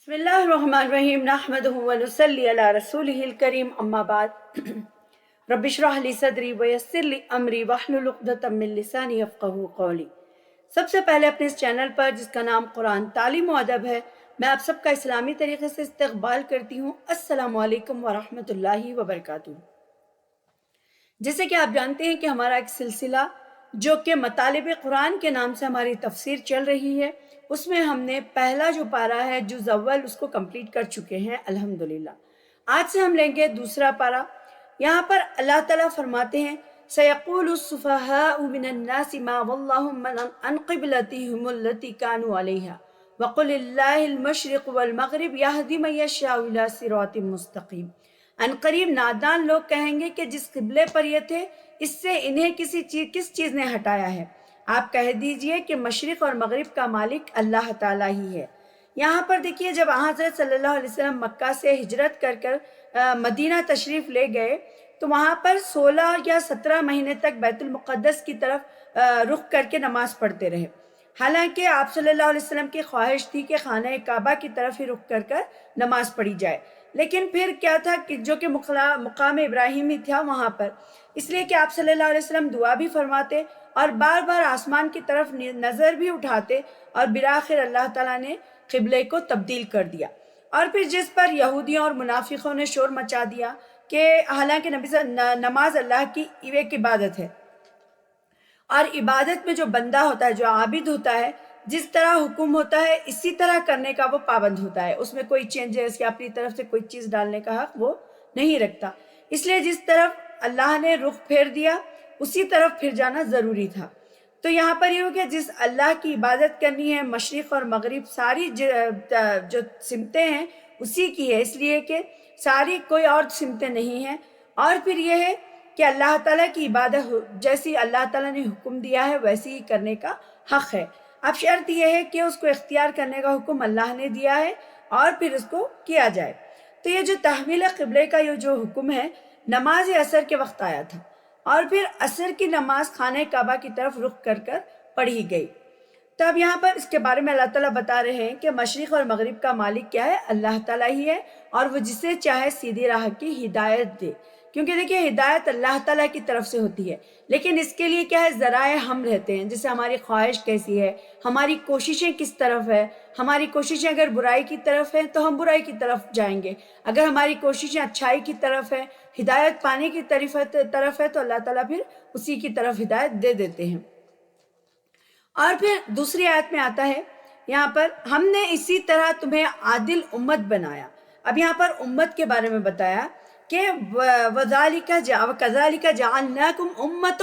بسم اللہ الرحمن الرحیم نحمدہ ونصلی علی رسولہ الکریم اما بعد رب اشرح لی صدری ویسر لی امری واحلل عقدۃ من لسانی یفقہوا قولی۔ سب سے پہلے اپنے اس چینل پر جس کا نام قرآن تعلیم و ادب ہے، میں آپ سب کا اسلامی طریقے سے استقبال کرتی ہوں۔ السلام علیکم ورحمۃ اللہ وبرکاتہ۔ جیسے کہ آپ جانتے ہیں کہ ہمارا ایک سلسلہ جو کہ مطالب قرآن کے نام سے ہماری تفسیر چل رہی ہے، اس میں ہم نے پہلا جو پارہ ہے جز اول اس کو کمپلیٹ کر چکے ہیں الحمدللہ۔ آج سے ہم لیں گے دوسرا پارہ۔ یہاں پر اللہ تعالیٰ فرماتے ہیں سَيَقُولُ السُّفَهَاءُ مِنَ النَّاسِ مَا وَلَّهُمْ عَنْ قِبْلَتِهِمُ الَّتِي كَانُوا عَلَيْهَا وَقُلِ اللَّهِ الْمَشْرِقُ وَالْمَغْرِبُ يَهْدِي مَن يَشَاءُ إِلَىٰ صِرَاطٍ مُّسْتَقِيمٍ۔ ان قریب نادان لوگ کہیں گے کہ جس قبلے پر یہ تھے اس سے انہیں کس چیز نے ہٹایا ہے۔ آپ کہہ دیجئے کہ مشرق اور مغرب کا مالک اللہ تعالیٰ ہی ہے۔ یہاں پر دیکھیے جب حضرت صلی اللہ علیہ وسلم مکہ سے ہجرت کر مدینہ تشریف لے گئے تو وہاں پر 16 یا 17 مہینے تک بیت المقدس کی طرف رخ کر کے نماز پڑھتے رہے، حالانکہ آپ صلی اللہ علیہ وسلم کی خواہش تھی کہ خانہ کعبہ کی طرف ہی رخ کر نماز پڑھی جائے، لیکن پھر کیا تھا کہ جو کہ مقام ابراہیمی تھا وہاں پر، اس لیے کہ آپ صلی اللہ علیہ وسلم دعا بھی فرماتے اور بار بار آسمان کی طرف نظر بھی اٹھاتے، اور بالآخر اللہ تعالیٰ نے قبلے کو تبدیل کر دیا۔ اور پھر جس پر یہودیوں اور منافقوں نے شور مچا دیا کہ حالانکہ نماز اللہ کی ایک عبادت ہے، اور عبادت میں جو بندہ ہوتا ہے، جو عابد ہوتا ہے، جس طرح حکم ہوتا ہے اسی طرح کرنے کا وہ پابند ہوتا ہے، اس میں کوئی چینجز یا اپنی طرف سے کوئی چیز ڈالنے کا حق وہ نہیں رکھتا۔ اس لیے جس طرف اللہ نے رخ پھیر دیا اسی طرف پھر جانا ضروری تھا۔ تو یہاں پر یہ ہو گیا جس اللہ کی عبادت کرنی ہے، مشرق اور مغرب ساری جو سمتیں ہیں اسی کی ہے، اس لیے کہ ساری کوئی اور سمتیں نہیں ہیں۔ اور پھر یہ ہے کہ اللہ تعالیٰ کی عبادت جیسی اللہ تعالیٰ نے حکم دیا ہے ویسی ہی کرنے کا حق ہے۔ اب شرط یہ ہے کہ اس کو اختیار کرنے کا حکم اللہ نے دیا ہے اور پھر اس کو کیا جائے۔ تو یہ جو تحویل قبلے کا یہ جو حکم ہے نماز عصر کے وقت آیا تھا، اور پھر عصر کی نماز خانہ کعبہ کی طرف رخ کر پڑھی گئی۔ تو اب یہاں پر اس کے بارے میں اللہ تعالیٰ بتا رہے ہیں کہ مشرق اور مغرب کا مالک کیا ہے؟ اللہ تعالیٰ ہی ہے، اور وہ جسے چاہے سیدھی راہ کی ہدایت دے، کیونکہ دیکھیے ہدایت اللہ تعالیٰ کی طرف سے ہوتی ہے، لیکن اس کے لیے کیا ہے؟ ذرائع ہم رہتے ہیں، جیسے ہماری خواہش کیسی ہے، ہماری کوششیں کس طرف ہے۔ ہماری کوششیں اگر برائی کی طرف ہیں تو ہم برائی کی طرف جائیں گے، اگر ہماری کوششیں اچھائی کی طرف ہے، ہدایت پانے کی طرف ہے تو اللہ تعالیٰ پھر اسی کی طرف ہدایت دے دیتے ہیں۔ اور پھر دوسری آیت میں آتا ہے یہاں پر ہم نے اسی طرح تمہیں عادل امت بنایا۔ اب یہاں پر امت کے بارے میں بتایا کہ وَكَذَلِكَ جَعَلْنَاكُمْ أُمَّةً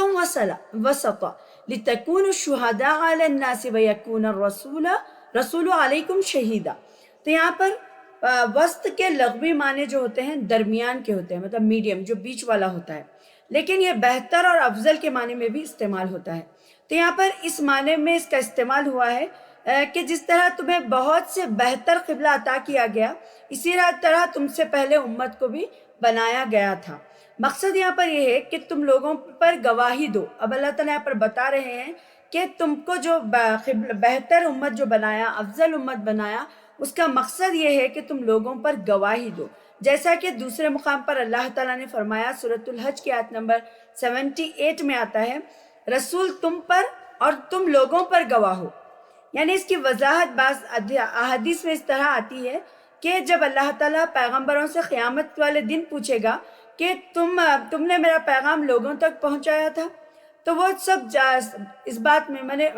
وَسَطًا لِتَكُونُوا شُهَدَاءَ عَلَى النَّاسِ وَيَكُونَ الرَّسُولُ عَلَيْكُمْ شَهِيدًا۔ تو یہاں پر وسط کے لغوی معنی جو ہوتے ہیں درمیان کے ہوتے ہیں، مطلب میڈیم، جو بیچ والا ہوتا ہے، لیکن یہ بہتر اور افضل کے معنی میں بھی استعمال ہوتا ہے۔ تو یہاں پر اس معنی میں اس کا استعمال ہوا ہے کہ جس طرح تمہیں بہت سے بہتر قبلہ عطا کیا گیا، اسی طرح تم سے پہلے امت کو بھی بنایا گیا تھا۔ مقصد یہاں پر یہ ہے کہ تم لوگوں پر گواہی دو۔ اب اللہ تعالیٰ یہاں پر بتا رہے ہیں کہ تم کو جو بہتر امت جو بنایا، افضل امت بنایا، اس کا مقصد یہ ہے کہ تم لوگوں پر گواہی دو، جیسا کہ دوسرے مقام پر اللہ تعالیٰ نے فرمایا سورۃ الحج کی آیت نمبر 78 میں آتا ہے رسول تم پر اور تم لوگوں پر گواہ ہو۔ یعنی اس کی وضاحت بعض احادیث میں اس طرح آتی ہے کہ جب اللہ تعالیٰ پیغمبروں سے قیامت والے دن پوچھے گا کہ تم نے میرا پیغام لوگوں تک پہنچایا تھا، تو وہ سب اس بات میں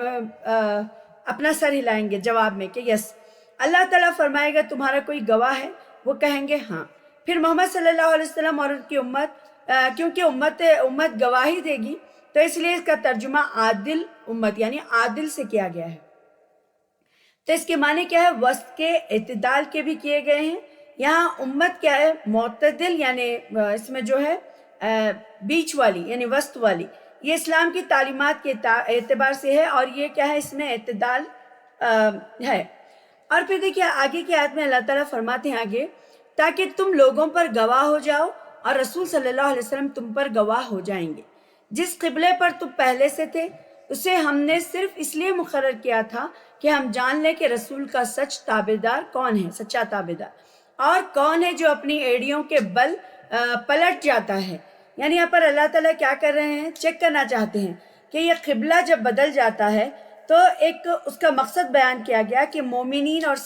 اپنا سر ہلائیں گے جواب میں کہ یس۔ اللہ تعالیٰ فرمائے گا تمہارا کوئی گواہ ہے؟ وہ کہیں گے ہاں۔ پھر محمد صلی اللہ علیہ وسلم اور ان کی امت، کیونکہ امت گواہی دے گی تو اس لیے اس کا ترجمہ عادل امت یعنی عادل سے کیا گیا ہے۔ تو اس کے معنی کیا ہے؟ وسط کے، اعتدال کے بھی کیے گئے ہیں۔ یہاں امت کیا ہے؟ معتدل، یعنی اس میں جو ہے بیچ والی یعنی وسط والی، یہ اسلام کی تعلیمات کے اعتبار سے ہے، اور یہ کیا ہے؟ اس میں اعتدال ہے۔ اور پھر دیکھیے آگے کی آیت میں اللہ تعالیٰ فرماتے ہیں آگے تاکہ تم لوگوں پر گواہ ہو جاؤ اور رسول صلی اللہ علیہ وسلم تم پر گواہ ہو جائیں گے۔ جس قبلے پر تم پہلے سے تھے اسے ہم نے صرف اس لیے مقرر کیا تھا کہ ہم جان لیں کہ رسول کا سچ تابعدار کون ہے، سچا تابعدار، اور کون ہے جو اپنی ایڑیوں کے بل پلٹ جاتا ہے۔ یعنی یہاں پر اللہ تعالیٰ کیا کر رہے ہیں، چیک کرنا چاہتے ہیں کہ یہ قبلہ جب بدل جاتا ہے تو ایک اس کا مقصد بیان کیا گیا کہ مومنین اور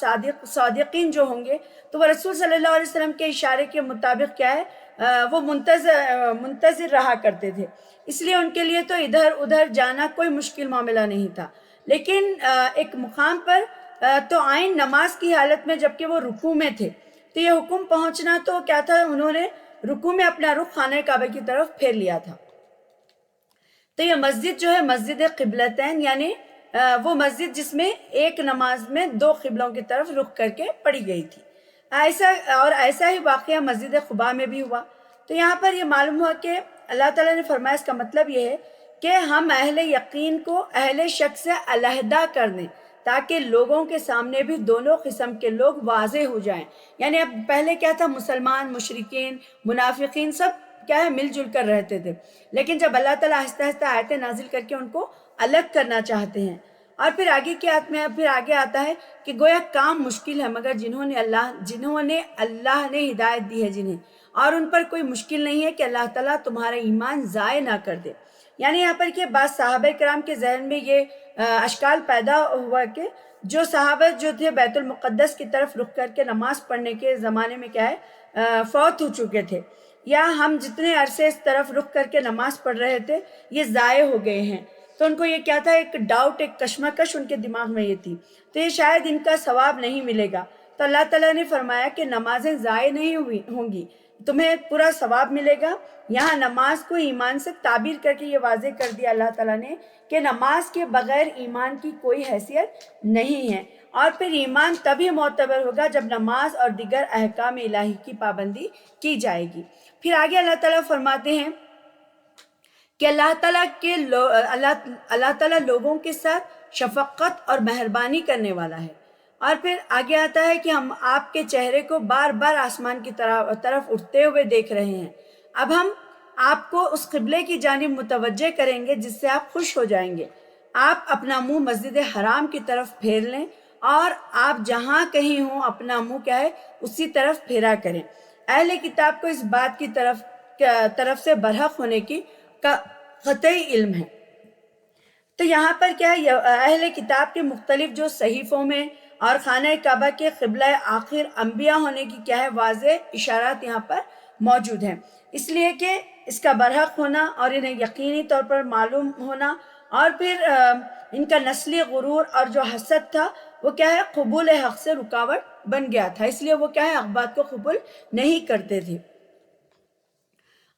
صادقین جو ہوں گے تو وہ رسول صلی اللہ علیہ وسلم کے اشارے کے مطابق کیا ہے، وہ منتظر رہا کرتے تھے، اس لیے ان کے لیے تو ادھر ادھر جانا کوئی مشکل معاملہ نہیں تھا۔ لیکن ایک مقام پر تو آئین نماز کی حالت میں جبکہ وہ رکوع میں تھے تو یہ حکم پہنچنا تو کیا تھا، انہوں نے رکوع میں اپنا رخ خانہ کعبہ کی طرف پھیر لیا تھا۔ تو یہ مسجد جو ہے مسجد قبلتین، یعنی وہ مسجد جس میں ایک نماز میں دو قبلوں کی طرف رخ کر کے پڑھی گئی تھی۔ ایسا ہی واقعہ مسجد قباء میں بھی ہوا۔ تو یہاں پر یہ معلوم ہوا کہ اللہ تعالیٰ نے فرمایا اس کا مطلب یہ ہے کہ ہم اہل یقین کو اہل شک سے علیحدہ کر دیں تاکہ لوگوں کے سامنے بھی دونوں قسم کے لوگ واضح ہو جائیں۔ یعنی اب پہلے کیا تھا، مسلمان، مشرکین، منافقین سب کیا ہے مل جل کر رہتے تھے، لیکن جب اللہ تعالیٰ آہستہ آہستہ آیتیں نازل کر کے ان کو الگ کرنا چاہتے ہیں، اور پھر آگے کی آیت میں پھر آگے آتا ہے کہ گویا کام مشکل ہے مگر جنہوں نے اللہ نے ہدایت دی ہے جنہیں، اور ان پر کوئی مشکل نہیں ہے کہ اللہ تعالیٰ تمہارا ایمان ضائع نہ کر دے۔ یعنی یہاں پر کہ بعض صحابہ کرام کے ذہن میں یہ اشکال پیدا ہوا کہ جو صحابہ جو تھے بیت المقدس کی طرف رخ کر کے نماز پڑھنے کے زمانے میں کیا ہے فوت ہو چکے تھے، یا ہم جتنے عرصے اس طرف رخ کر کے نماز پڑھ رہے تھے یہ ضائع ہو گئے ہیں۔ تو ان کو یہ کیا تھا، ایک ڈاؤٹ، ایک کشمکش ان کے دماغ میں یہ تھی، تو یہ شاید ان کا ثواب نہیں ملے گا۔ تو اللہ تعالیٰ نے فرمایا کہ نمازیں ضائع نہیں ہوں گی، تمہیں پورا ثواب ملے گا۔ یہاں نماز کو ایمان سے تعبیر کر کے یہ واضح کر دیا اللہ تعالیٰ نے کہ نماز کے بغیر ایمان کی کوئی حیثیت نہیں ہے، اور پھر ایمان تبھی معتبر ہوگا جب نماز اور دیگر احکام الہی کی پابندی کی جائے گی۔ پھر آگے اللہ تعالیٰ فرماتے ہیں کہ اللہ تعالیٰ لوگوں کے ساتھ شفقت اور مہربانی کرنے والا ہے، اور پھر آگے آتا ہے کہ ہم آپ کے چہرے کو بار بار آسمان کی طرف اٹھتے ہوئے دیکھ رہے ہیں، اب ہم آپ کو اس قبلے کی جانب متوجہ کریں گے جس سے آپ خوش ہو جائیں گے۔ آپ اپنا منہ مسجد حرام کی طرف پھیر لیں، اور آپ جہاں کہیں ہوں اپنا منہ کیا ہے اسی طرف پھیرا کریں۔ اہل کتاب کو اس بات کی طرف سے برحق ہونے کی قطعی علم ہے۔ تو یہاں پر کیا ہے، اہل کتاب کے مختلف جو صحیفوں میں اور خانہ کعبہ کے قبلہ آخر انبیاء ہونے کی کیا ہے واضح اشارات یہاں پر موجود ہیں، اس لیے کہ اس کا برحق ہونا اور انہیں یقینی طور پر معلوم ہونا، اور پھر ان کا نسلی غرور اور جو حسد تھا وہ کیا ہے قبول حق سے رکاوٹ بن گیا تھا، اس لیے وہ کیا ہے حق بات کو قبول نہیں کرتے تھے۔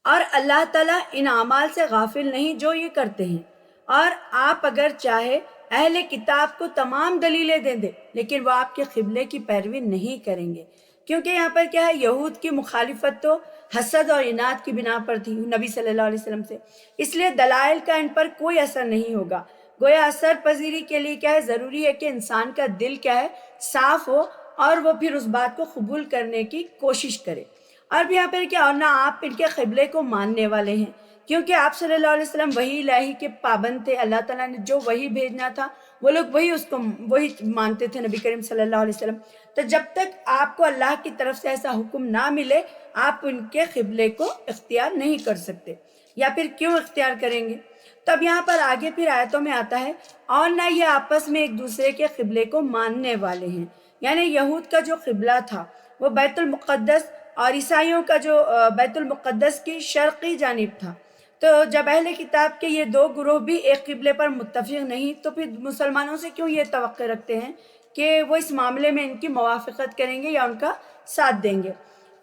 اور اللہ تعالیٰ ان اعمال سے غافل نہیں جو یہ کرتے ہیں، اور آپ اگر چاہے اہل کتاب کو تمام دلیلیں دیں دیں لیکن وہ آپ کے قبلے کی پیروی نہیں کریں گے، کیونکہ یہاں پر کیا ہے یہود کی مخالفت تو حسد اور عناد کی بنا پر تھی نبی صلی اللہ علیہ وسلم سے، اس لیے دلائل کا ان پر کوئی اثر نہیں ہوگا۔ گویا اثر پذیری کے لیے کیا ہے ضروری ہے کہ انسان کا دل کیا ہے صاف ہو، اور وہ پھر اس بات کو قبول کرنے کی کوشش کرے۔ اور بھی یہاں پر کیا، اور نہ آپ ان کے قبلے کو ماننے والے ہیں، کیونکہ آپ صلی اللہ علیہ وسلم وحی الہی کے پابند تھے، اللہ تعالیٰ نے جو وحی بھیجنا تھا وہ لوگ وہی مانتے تھے نبی کریم صلی اللہ علیہ وسلم۔ تو جب تک آپ کو اللہ کی طرف سے ایسا حکم نہ ملے آپ ان کے قبلے کو اختیار نہیں کر سکتے، یا پھر کیوں اختیار کریں گے؟ تب یہاں پر آگے پھر آیتوں میں آتا ہے اور نہ یہ آپس میں ایک دوسرے کے قبلے کو ماننے والے ہیں، یعنی یہود کا جو قبلہ تھا وہ بیت المقدس، اور عیسائیوں کا جو بیت المقدس کی شرقی جانب تھا۔ تو جب اہل کتاب کے یہ دو گروہ بھی ایک قبلے پر متفق نہیں تو پھر مسلمانوں سے کیوں یہ توقع رکھتے ہیں کہ وہ اس معاملے میں ان کی موافقت کریں گے یا ان کا ساتھ دیں گے؟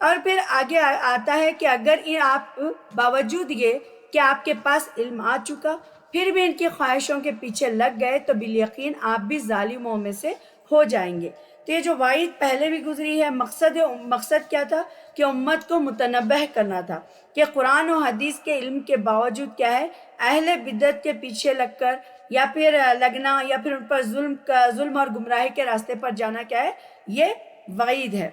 اور پھر آگے آتا ہے کہ اگر یہ آپ باوجود یہ کہ آپ کے پاس علم آ چکا پھر بھی ان کی خواہشوں کے پیچھے لگ گئے تو بالیقین آپ بھی ظالموں میں سے ہو جائیں گے۔ تو یہ جو وعید پہلے بھی گزری ہے، مقصد کیا تھا کہ امت کو متنبہ کرنا تھا کہ قرآن و حدیث کے علم کے باوجود کیا ہے اہل بدعت کے پیچھے لگ کر یا پھر لگنا یا پھر ان پر ظلم اور گمراہی کے راستے پر جانا کیا ہے یہ وعید ہے۔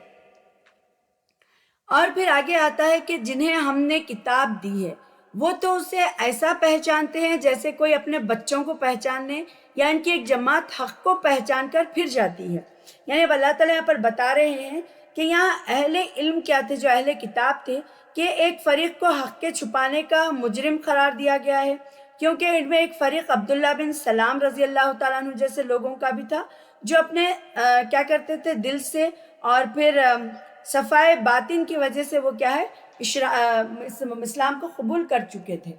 اور پھر آگے آتا ہے کہ جنہیں ہم نے کتاب دی ہے وہ تو اسے ایسا پہچانتے ہیں جیسے کوئی اپنے بچوں کو پہچاننے یا ان کی ایک جماعت حق کو پہچان کر پھر جاتی ہے۔ یعنی اب اللہ تعالیٰ یہاں پر بتا رہے ہیں کہ یہاں اہل علم کیا تھے، جو اہل کتاب تھے، کہ ایک فریق کو حق کے چھپانے کا مجرم قرار دیا گیا ہے، کیونکہ ان میں ایک فریق عبداللہ بن سلام رضی اللہ تعالیٰ عنہ جیسے لوگوں کا بھی تھا، جو اپنے کیا کرتے تھے، دل سے اور پھر صفائے باطن کی وجہ سے وہ کیا ہے، اسلام کو قبول کر چکے تھے،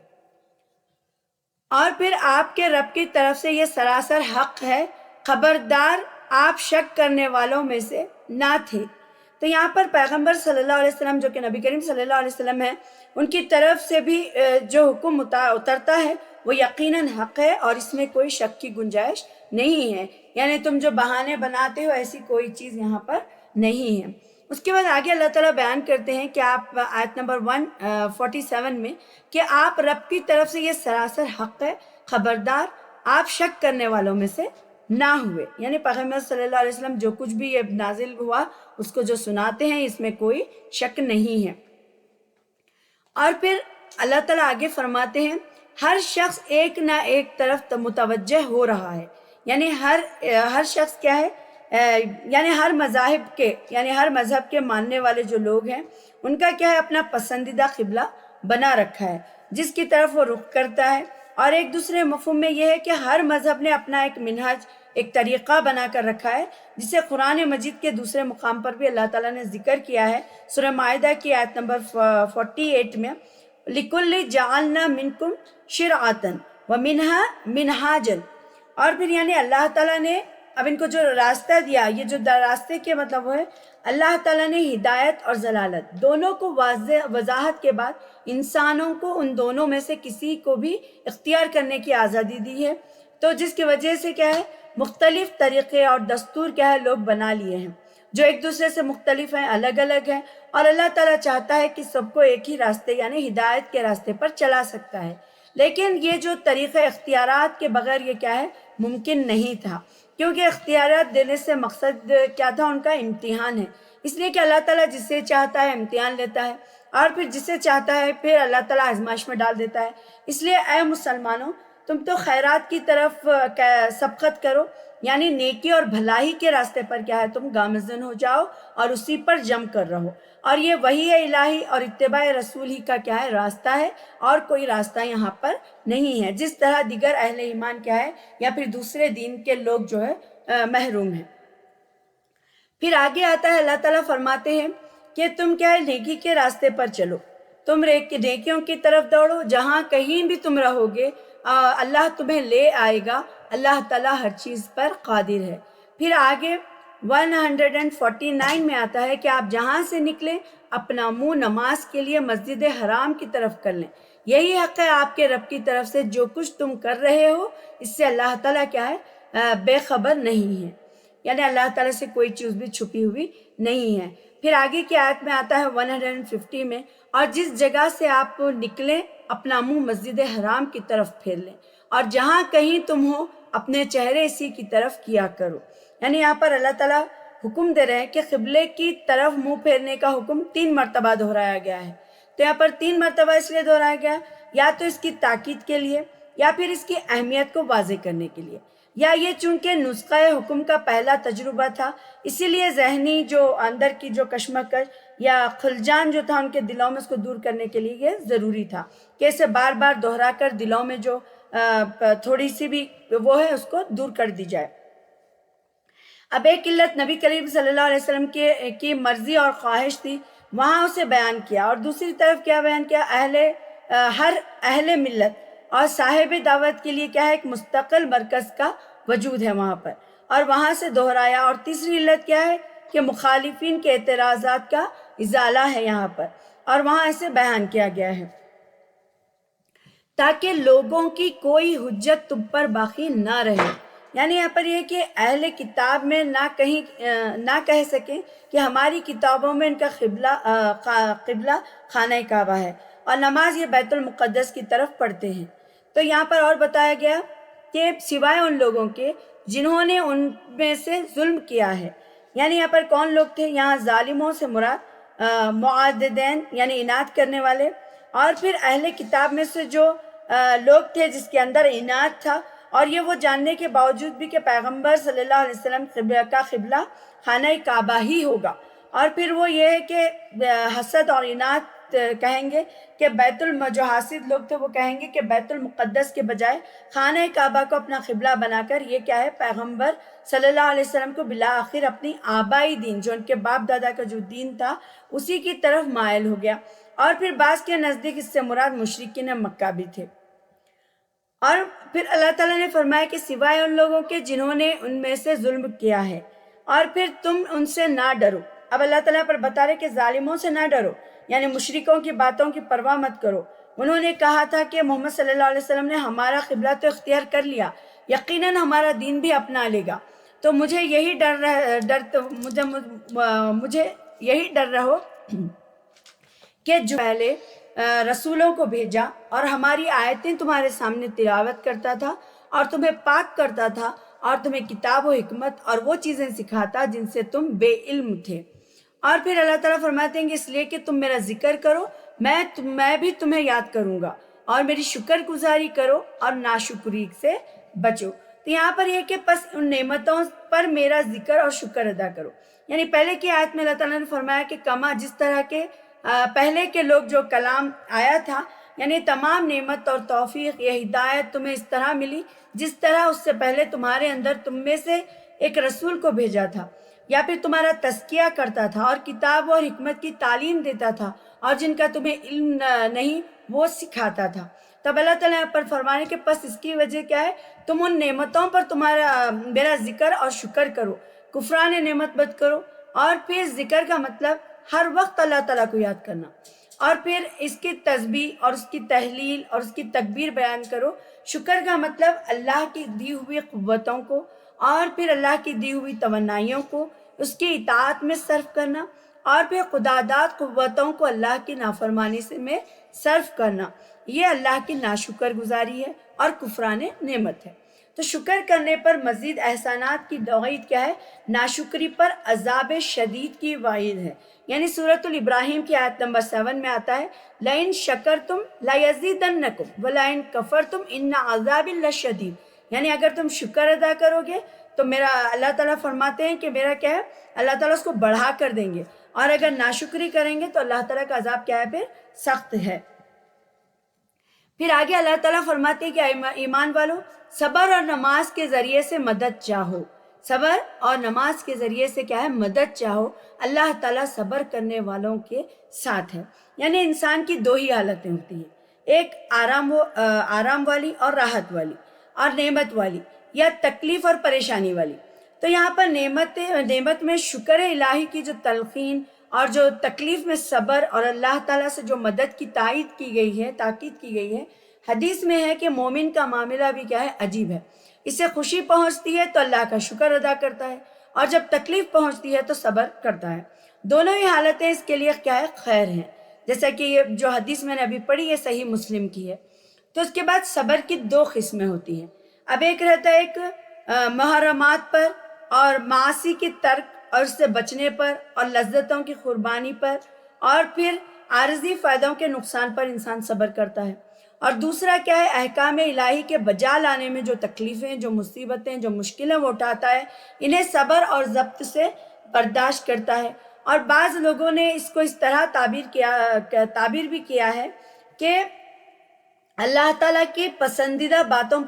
اور پھر آپ کے رب کی طرف سے یہ سراسر حق ہے، خبردار آپ شک کرنے والوں میں سے نہ تھے۔ تو یہاں پر پیغمبر صلی اللہ علیہ وسلم جو کہ نبی کریم صلی اللہ علیہ وسلم ہیں، ان کی طرف سے بھی جو حکم اترتا ہے وہ یقیناً حق ہے، اور اس میں کوئی شک کی گنجائش نہیں ہے۔ یعنی تم جو بہانے بناتے ہو ایسی کوئی چیز یہاں پر نہیں ہے۔ اس کے بعد آگے اللہ تعالیٰ بیان کرتے ہیں کہ آپ آیت نمبر 147 میں، کہ آپ رب کی طرف سے یہ سراسر حق ہے، خبردار آپ شک کرنے والوں میں سے نہ ہوئے۔ یعنی پیغمبر صلی اللہ علیہ وسلم جو کچھ بھی یہ نازل ہوا اس کو جو سناتے ہیں اس میں کوئی شک نہیں ہے۔ اور پھر اللہ تعالیٰ آگے فرماتے ہیں ہر شخص ایک نہ ایک طرف متوجہ ہو رہا ہے۔ یعنی ہر شخص کیا ہے، یعنی ہر مذہب کے ماننے والے جو لوگ ہیں ان کا کیا ہے، اپنا پسندیدہ قبلہ بنا رکھا ہے جس کی طرف وہ رخ کرتا ہے۔ اور ایک دوسرے مفہوم میں یہ ہے کہ ہر مذہب نے اپنا ایک منہج، ایک طریقہ بنا کر رکھا ہے، جسے قرآن مجید کے دوسرے مقام پر بھی اللہ تعالیٰ نے ذکر کیا ہے۔ سورہ مائدہ کی آیت نمبر 48 میں لِكُلِّ جَعَلْنَا مِنْكُمْ شِرْعَةً وَمِنْهَا مِنْهَاجًا۔ اور پھر یعنی اللہ تعالیٰ نے اب ان کو جو راستہ دیا، یہ جو راستے کے مطلب ہے، اللہ تعالیٰ نے ہدایت اور ضلالت دونوں کو وضاحت کے بعد انسانوں کو ان دونوں میں سے کسی کو بھی اختیار کرنے کی آزادی دی ہے، تو جس کی وجہ سے کیا ہے، مختلف طریقے اور دستور کیا ہے لوگ بنا لیے ہیں جو ایک دوسرے سے مختلف ہیں، الگ الگ ہیں، اور اللہ تعالیٰ چاہتا ہے کہ سب کو ایک ہی راستے یعنی ہدایت کے راستے پر چلا سکتا ہے۔ لیکن یہ جو طریقہ اختیارات کے بغیر یہ کیا ہے، ممکن نہیں تھا، کیونکہ اختیارات دینے سے مقصد کیا تھا، ان کا امتحان ہے۔ اس لیے کہ اللہ تعالیٰ جسے چاہتا ہے امتحان لیتا ہے، اور پھر جسے چاہتا ہے پھر اللہ تعالیٰ آزمائش میں ڈال دیتا ہے۔ اس لیے اے مسلمانوں، تم تو خیرات کی طرف سبقت کرو، یعنی نیکی اور بھلائی کے راستے پر کیا ہے، تم گامزن ہو جاؤ اور اسی پر جم کر رہو، اور یہ وحی الہی اور اتباع رسول ہی کا کیا ہے، راستہ ہے، اور کوئی راستہ یہاں پر نہیں ہے، جس طرح دیگر اہل ایمان کیا ہے یا پھر دوسرے دین کے لوگ جو ہے محروم ہیں۔ پھر آگے آتا ہے اللہ تعالیٰ فرماتے ہیں کہ تم کیا ہے، نیکی کے راستے پر چلو، تم نیکیوں کی طرف دوڑو، جہاں کہیں بھی تم رہو گے اللہ تمہیں لے آئے گا، اللہ تعالیٰ ہر چیز پر قادر ہے۔ پھر آگے 149 میں آتا ہے کہ آپ جہاں سے نکلیں اپنا منہ نماز کے لیے مسجد حرام کی طرف کر لیں، یہی حق ہے آپ کے رب کی طرف سے، جو کچھ تم کر رہے ہو اس سے اللہ تعالیٰ کیا ہے، بے خبر نہیں ہے، یعنی اللہ تعالیٰ سے کوئی چیز بھی چھپی ہوئی نہیں ہے۔ پھر آگے کی آیت میں آتا ہے 150 میں، اور جس جگہ سے آپ نکلیں اپنا منہ مسجد حرام کی طرف پھیر لیں، اور جہاں کہیں تم ہو اپنے چہرے اسی کی طرف کیا کرو۔ یعنی یہاں پر اللہ تعالیٰ حکم دے رہے ہیں کہ قبلے کی طرف منہ پھیرنے کا حکم 3 مرتبہ دہرایا گیا ہے۔ تو یہاں پر 3 مرتبہ اس لیے دہرایا گیا، یا تو اس کی تاکید کے لیے، یا پھر اس کی اہمیت کو واضح کرنے کے لیے، یا یہ چونکہ نسخہ حکم کا پہلا تجربہ تھا، اسی لیے ذہنی جو اندر کی جو کشمکش یا خلجان جو تھا ان کے دلوں میں اس کو دور کرنے کے لیے یہ ضروری تھا کہ اسے بار بار دہرا کر دلوں میں جو تھوڑی سی بھی وہ ہے اس کو دور کر دی جائے۔ اب ایک علت نبی کریم صلی اللہ علیہ وسلم کی مرضی اور خواہش تھی، وہاں اسے بیان کیا، اور دوسری طرف کیا بیان کیا، ہر اہل ملت اور صاحب دعوت کے لیے کیا ہے، ایک مستقل مرکز کا وجود ہے وہاں پر، اور وہاں سے دہرایا۔ اور تیسری علت کیا ہے کہ مخالفین کے اعتراضات کا ازالہ ہے یہاں پر، اور وہاں اسے بیان کیا گیا ہے تاکہ لوگوں کی کوئی حجت تم پر باقی نہ رہے۔ یعنی یہاں پر یہ کہ اہل کتاب میں نہ کہہ سکیں کہ ہماری کتابوں میں ان کا قبلہ خانہ کعبہ ہے، اور نماز یہ بیت المقدس کی طرف پڑھتے ہیں۔ تو یہاں پر اور بتایا گیا کہ سوائے ان لوگوں کے جنہوں نے ان میں سے ظلم کیا ہے، یعنی یہاں پر کون لوگ تھے، یہاں ظالموں سے مراد معاندین یعنی اناد کرنے والے، اور پھر اہل کتاب میں سے جو لوگ تھے جس کے اندر عناد تھا، اور یہ وہ جاننے کے باوجود بھی کہ پیغمبر صلی اللہ علیہ وسلم کا قبلہ خانہ کعبہ ہی ہوگا، اور پھر وہ یہ ہے کہ حسد اور عناد کہیں گے کہ جو حاسد لوگ تھے وہ کہیں گے کہ بیت المقدس کے بجائے خانہ کعبہ کو اپنا قبلہ بنا کر یہ کیا ہے، پیغمبر صلی اللہ علیہ وسلم کو بالآخر اپنی آبائی دین، جو ان کے باپ دادا کا جو دین تھا اسی کی طرف مائل ہو گیا۔ اور پھر بعض کے نزدیک اس سے مراد مشرکین مکہ بھی تھے۔ اور پھر اللہ تعالیٰ نے فرمایا کہ سوائے ان لوگوں کے جنہوں نے ان میں سے ظلم کیا ہے، اور پھر تم ان سے نہ ڈرو۔ اب اللہ تعالیٰ پر بتا رہے کہ ظالموں سے نہ ڈرو، یعنی مشرکوں کی باتوں کی پرواہ مت کرو۔ انہوں نے کہا تھا کہ محمد صلی اللہ علیہ وسلم نے ہمارا قبلہ تو اختیار کر لیا، یقیناً ہمارا دین بھی اپنا لے گا، تو مجھے یہی ڈر رہو کہ جو پہلے رسولوں کو بھیجا اور ہماری آیتیں تمہارے سامنے تلاوت کرتا تھا اور تمہیں پاک کرتا تھا اور تمہیں کتاب و حکمت اور وہ چیزیں سکھاتا جن سے تم بے علم تھے۔ اور پھر اللہ تعالیٰ فرماتے ہیں کہ اس لیے کہ تم میرا ذکر کرو، میں بھی تمہیں یاد کروں گا، اور میری شکر گزاری کرو اور ناشکری سے بچو۔ تو یہاں پر یہ کہ پس ان نعمتوں پر میرا ذکر اور شکر ادا کرو، یعنی پہلے کی آیت میں اللہ تعالیٰ نے فرمایا کہ کما جس طرح کے پہلے کے لوگ جو کلام آیا تھا، یعنی تمام نعمت اور توفیق، یہ ہدایت تمہیں اس طرح ملی جس طرح اس سے پہلے تمہارے اندر تم میں سے ایک رسول کو بھیجا تھا، یا پھر تمہارا تزکیہ کرتا تھا اور کتاب اور حکمت کی تعلیم دیتا تھا، اور جن کا تمہیں علم نہیں وہ سکھاتا تھا۔ تب اللہ تعالیٰ یہاں پر فرمانے کہ پس اس کی وجہ کیا ہے، تم ان نعمتوں پر میرا ذکر اور شکر کرو، کفران نعمت مت کرو۔ اور پھر ذکر کا مطلب ہر وقت اللہ تعالیٰ کو یاد کرنا، اور پھر اس کی تسبیح اور اس کی تحلیل اور اس کی تکبیر بیان کرو۔ شکر کا مطلب اللہ کی دی ہوئی قوتوں کو اور پھر اللہ کی دی ہوئی توانائیوں کو اس کی اطاعت میں صرف کرنا، اور پھر خداداد قوتوں کو اللہ کی نافرمانی میں صرف کرنا، یہ اللہ کی ناشکر گزاری ہے اور کفران نعمت ہے۔ تو شکر کرنے پر مزید احسانات کی وعید کیا ہے، ناشکری پر عذاب شدید کی وعید ہے۔ یعنی سورۃ الابراہیم کی آیت نمبر 7 میں آتا ہے لَإِن شَكَرْتُمْ لَيَزِيدَنَّكُمْ وَلَإِن كَفَرْتُمْ إِنَّ عَذَابِي لَشَدِيدٌ، یعنی اگر تم شکر ادا کرو گے تو میرا اللہ تعالیٰ فرماتے ہیں کہ میرا کیا ہے، اللہ تعالیٰ اس کو بڑھا کر دیں گے، اور اگر ناشکری کریں گے تو اللہ تعالیٰ کا عذاب کیا ہے، پھر سخت ہے۔ پھر آگے اللہ تعالیٰ فرماتے ہیں کہ ایمان والو، صبر اور نماز کے ذریعے سے مدد چاہو۔ صبر اور نماز کے ذریعے سے کیا ہے، مدد چاہو۔ اللہ تعالیٰ صبر کرنے والوں کے ساتھ ہے۔ یعنی انسان کی دو ہی حالتیں ہوتی ہیں، ایک آرام والی اور راحت والی، اور نعمت والی یا تکلیف اور پریشانی والی۔ تو یہاں پر نعمت میں شکر الہی کی جو تلقین، اور جو تکلیف میں صبر اور اللہ تعالیٰ سے جو مدد کی تاکید کی گئی ہے۔ حدیث میں ہے کہ مومن کا معاملہ بھی کیا ہے، عجیب ہے، اسے خوشی پہنچتی ہے تو اللہ کا شکر ادا کرتا ہے، اور جب تکلیف پہنچتی ہے تو صبر کرتا ہے۔ دونوں ہی حالتیں اس کے لیے کیا ہے، خیر ہیں، جیسا کہ یہ جو حدیث میں نے ابھی پڑھی یہ صحیح مسلم کی ہے۔ تو اس کے بعد صبر کی دو قسمیں ہوتی ہیں۔ اب ایک رہتا ہے ایک محرمات پر اور معاصی کی ترک اور اس سے بچنے پر اور لذتوں کی قربانی پر، اور پھر عارضی فائدوں کے نقصان پر انسان صبر کرتا ہے۔ اور دوسرا کیا ہے، احکام الہی کے بجا لانے میں جو تکلیفیں، جو مصیبتیں، جو مشکلیں وہ اٹھاتا ہے، انہیں صبر اور ضبط سے برداشت کرتا ہے۔ اور بعض لوگوں نے اس کو اس طرح تعبیر بھی کیا ہے کہ اللہ تعالیٰ کی پسندیدہ باتوں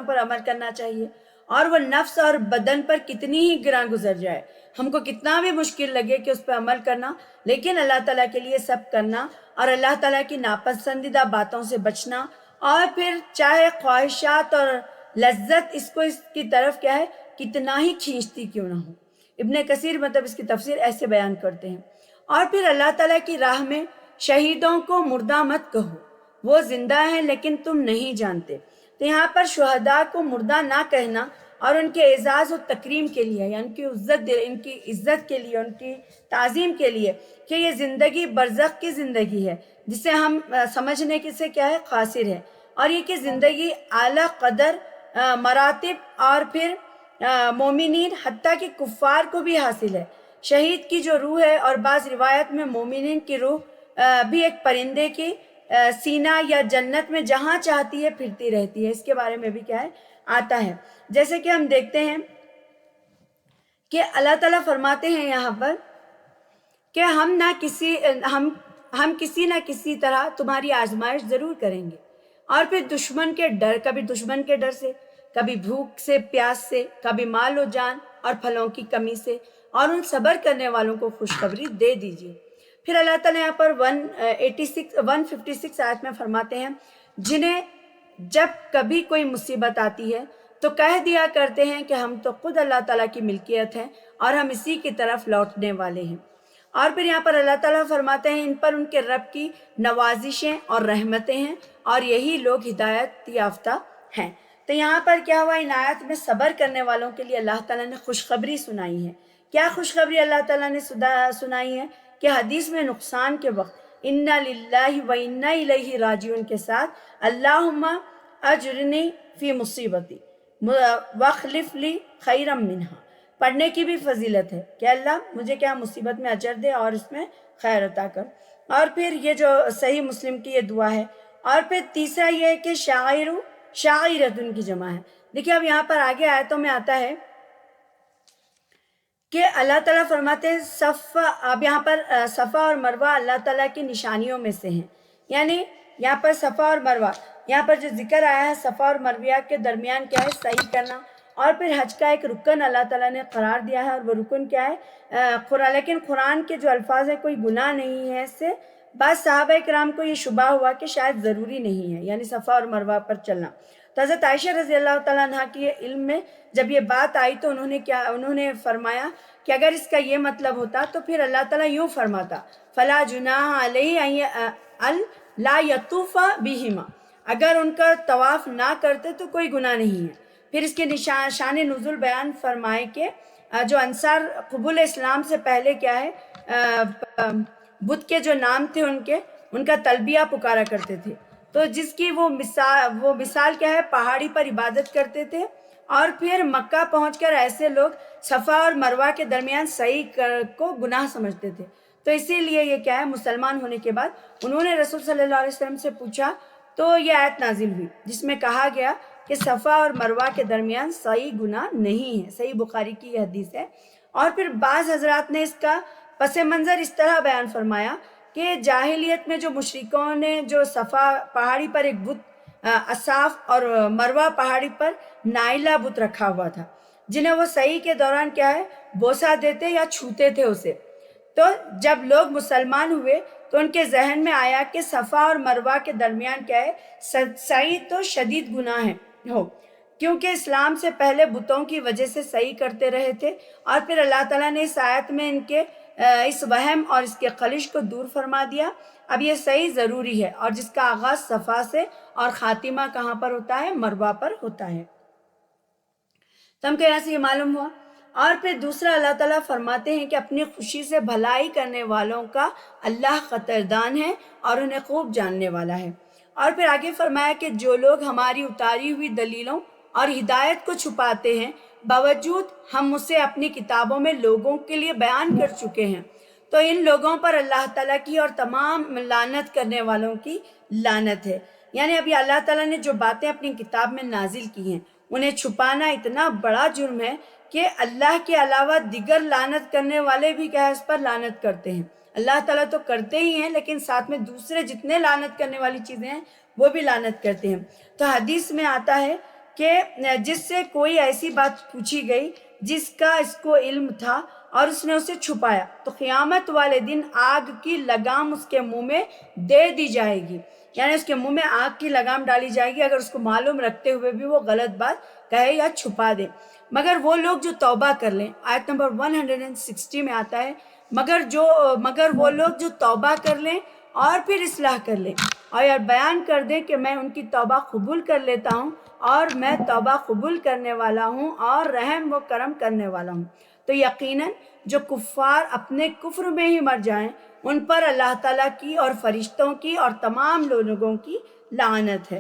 پر عمل کرنا چاہیے، اور وہ نفس اور بدن پر کتنی ہی گراں گزر جائے، ہم کو کتنا بھی مشکل لگے کہ اس پہ عمل کرنا، لیکن اللہ تعالیٰ کے لیے سب کرنا، اور اللہ تعالیٰ کی ناپسندیدہ باتوں سے بچنا، اور پھر چاہے خواہشات اور لذت اس کی طرف کیا ہے، کتنا ہی کھینچتی کیوں نہ ہو۔ ابن کثیر اس کی تفسیر ایسے بیان کرتے ہیں۔ اور پھر اللہ تعالیٰ کی راہ میں شہیدوں کو مردہ مت کہو، وہ زندہ ہیں لیکن تم نہیں جانتے۔ تو یہاں پر شہداء کو مردہ نہ کہنا اور ان کے اعزاز و تکریم کے لیے، یعنی ان کی عزت کے لیے، ان کی تعظیم کے لیے، کہ یہ زندگی برزخ کی زندگی ہے جسے ہم سمجھنے سے کیا ہے، قاصر ہے، اور یہ کہ زندگی اعلیٰ قدر مراتب اور پھر مومنین حتیٰ کہ کفار کو بھی حاصل ہے۔ شہید کی جو روح ہے، اور بعض روایت میں مومنین کی روح بھی ایک پرندے کی سینہ یا جنت میں جہاں چاہتی ہے پھرتی رہتی ہے، اس کے بارے میں بھی کیا ہے آتا ہے۔ جیسے کہ ہم دیکھتے ہیں کہ اللہ تعالیٰ فرماتے ہیں یہاں پر کہ ہم کسی نہ کسی طرح تمہاری آزمائش ضرور کریں گے، اور پھر دشمن کے ڈر، کبھی دشمن کے ڈر سے، کبھی بھوک سے، پیاس سے، کبھی مال و جان اور پھلوں کی کمی سے، اور ان صبر کرنے والوں کو خوشخبری دے دیجیے۔ پھر اللہ تعالیٰ یہاں پر 156 آیت میں فرماتے ہیں، جنہیں جب کبھی کوئی مصیبت آتی ہے تو کہہ دیا کرتے ہیں کہ ہم تو خود اللہ تعالیٰ کی ملکیت ہیں اور ہم اسی کی طرف لوٹنے والے ہیں۔ اور پھر یہاں پر اللہ تعالیٰ فرماتے ہیں، ان پر ان کے رب کی نوازشیں اور رحمتیں ہیں، اور یہی لوگ ہدایت یافتہ ہیں۔ تو یہاں پر کیا ہوا، ان آیات میں صبر کرنے والوں کے لیے اللہ تعالیٰ نے خوشخبری سنائی ہے۔ کیا خوشخبری اللہ تعالیٰ نے سنائی ہے؟ کہ حدیث میں نقصان کے وقت انا للہ و انا الیہ راجعون کے ساتھ اللہم اجرنی فی مصیبتی واخلف لی خیرا منہا پڑھنے کی بھی فضیلت ہے کہ اللہ مجھے کیا مصیبت میں اجر دے اور اس میں خیر عطا کر۔ اور پھر یہ جو صحیح مسلم کی یہ دعا ہے۔ اور پھر تیسرا یہ ہے کہ شاعرتن کی جمع ہے۔ دیکھیے اب یہاں پر آگے آیتوں میں آتا ہے کہ اللہ تعالیٰ فرماتے ہیں اب یہاں پر صفا اور مروہ اللہ تعالیٰ کی نشانیوں میں سے ہیں، یعنی یہاں پر صفا اور مروہ، یہاں پر جو ذکر آیا ہے صفا اور مروہ کے درمیان کیا ہے صحیح کرنا، اور پھر حج کا ایک رکن اللہ تعالیٰ نے قرار دیا ہے، اور وہ رکن کیا ہے لیکن قرآن کے جو الفاظ ہیں کوئی گناہ نہیں ہے اس سے۔ بعض صحابہ کرام کو یہ شبہ ہوا کہ شاید ضروری نہیں ہے یعنی صفا اور مروہ پر چلنا، تو حضرت عائشہ رضی اللہ تعالیٰ عنہ کی علم میں جب یہ بات آئی تو انہوں نے فرمایا کہ اگر اس کا یہ مطلب ہوتا تو پھر اللہ تعالیٰ یوں فرماتا فلا جناح علیہ لا یطوف بہما، اگر ان کا طواف نہ کرتے تو کوئی گناہ نہیں ہے۔ پھر اس کے شان نزول بیان فرمائے کہ جو انصار قبول اسلام سے پہلے کیا ہے بت کے جو نام تھے ان کا تلبیہ پکارا کرتے تھے، تو جس کی وہ مثال کیا ہے پہاڑی پر عبادت کرتے تھے، اور پھر مکہ پہنچ کر ایسے لوگ صفا اور مروہ کے درمیان صحیح کو گناہ سمجھتے تھے، تو اسی لیے یہ کیا ہے مسلمان ہونے کے بعد انہوں نے رسول صلی اللہ علیہ وسلم سے پوچھا تو یہ آیت نازل ہوئی جس میں کہا گیا کہ صفا اور مروہ کے درمیان صحیح گناہ نہیں ہے۔ صحیح بخاری کی یہ حدیث ہے۔ اور پھر بعض حضرات نے اس کا پس منظر اس طرح بیان فرمایا کہ جاہلیت میں جو مشرکوں نے جو صفا پہاڑی پر ایک بت اصاف اور مروہ پہاڑی پر نائلہ بت رکھا ہوا تھا، جنہیں وہ صحیح کے دوران کیا ہے بوسہ دیتے یا چھوتے تھے اسے، تو جب لوگ مسلمان ہوئے تو ان کے ذہن میں آیا کہ صفا اور مروہ کے درمیان کیا ہے صحیح تو شدید گناہ ہو، کیونکہ اسلام سے پہلے بتوں کی وجہ سے صحیح کرتے رہے تھے، اور پھر اللہ تعالیٰ نے اس آیت میں ان کے اس وہم اور اس کے خلش کو دور فرما دیا۔ اب یہ صحیح ضروری ہے، اور جس کا آغاز صفا سے اور خاتمہ کہاں پر ہوتا ہے مروہ پر ہوتا ہے۔ تو ہم کو یہاں سے یہ معلوم ہوا۔ اور پھر دوسرا اللہ تعالیٰ فرماتے ہیں کہ اپنی خوشی سے بھلائی کرنے والوں کا اللہ قدردان ہے اور انہیں خوب جاننے والا ہے۔ اور پھر آگے فرمایا کہ جو لوگ ہماری اتاری ہوئی دلیلوں اور ہدایت کو چھپاتے ہیں باوجود ہم اسے اپنی کتابوں میں لوگوں کے لیے بیان کر چکے ہیں، تو ان لوگوں پر اللہ تعالیٰ کی اور تمام لعنت کرنے والوں کی لعنت ہے۔ یعنی ابھی اللہ تعالیٰ نے جو باتیں اپنی کتاب میں نازل کی ہیں انہیں چھپانا اتنا بڑا جرم ہے کہ اللہ کے علاوہ دیگر لعنت کرنے والے بھی کیا اس پر لعنت کرتے ہیں۔ اللہ تعالیٰ تو کرتے ہی ہیں لیکن ساتھ میں دوسرے جتنے لعنت کرنے والی چیزیں ہیں وہ بھی لعنت کرتے ہیں۔ تو حدیث میں آتا ہے کہ جس سے کوئی ایسی بات پوچھی گئی جس کا اس کو علم تھا اور اس نے اسے چھپایا تو قیامت والے دن آگ کی لگام اس کے منہ میں دے دی جائے گی، یعنی اس کے منہ میں آگ کی لگام ڈالی جائے گی اگر اس کو معلوم رکھتے ہوئے بھی وہ غلط بات کہے یا چھپا دے۔ مگر وہ لوگ جو توبہ کر لیں، آیت نمبر 160 میں آتا ہے مگر وہ لوگ جو توبہ کر لیں اور پھر اصلاح کر لیں اور یار بیان کر دیں کہ میں ان کی توبہ قبول کر لیتا ہوں اور میں توبہ قبول کرنے والا ہوں اور رحم و کرم کرنے والا ہوں، تو یقیناً جو کفار اپنے کفر میں ہی مر جائیں ان پر اللہ تعالیٰ کی اور فرشتوں کی اور تمام لوگوں کی لعنت ہے۔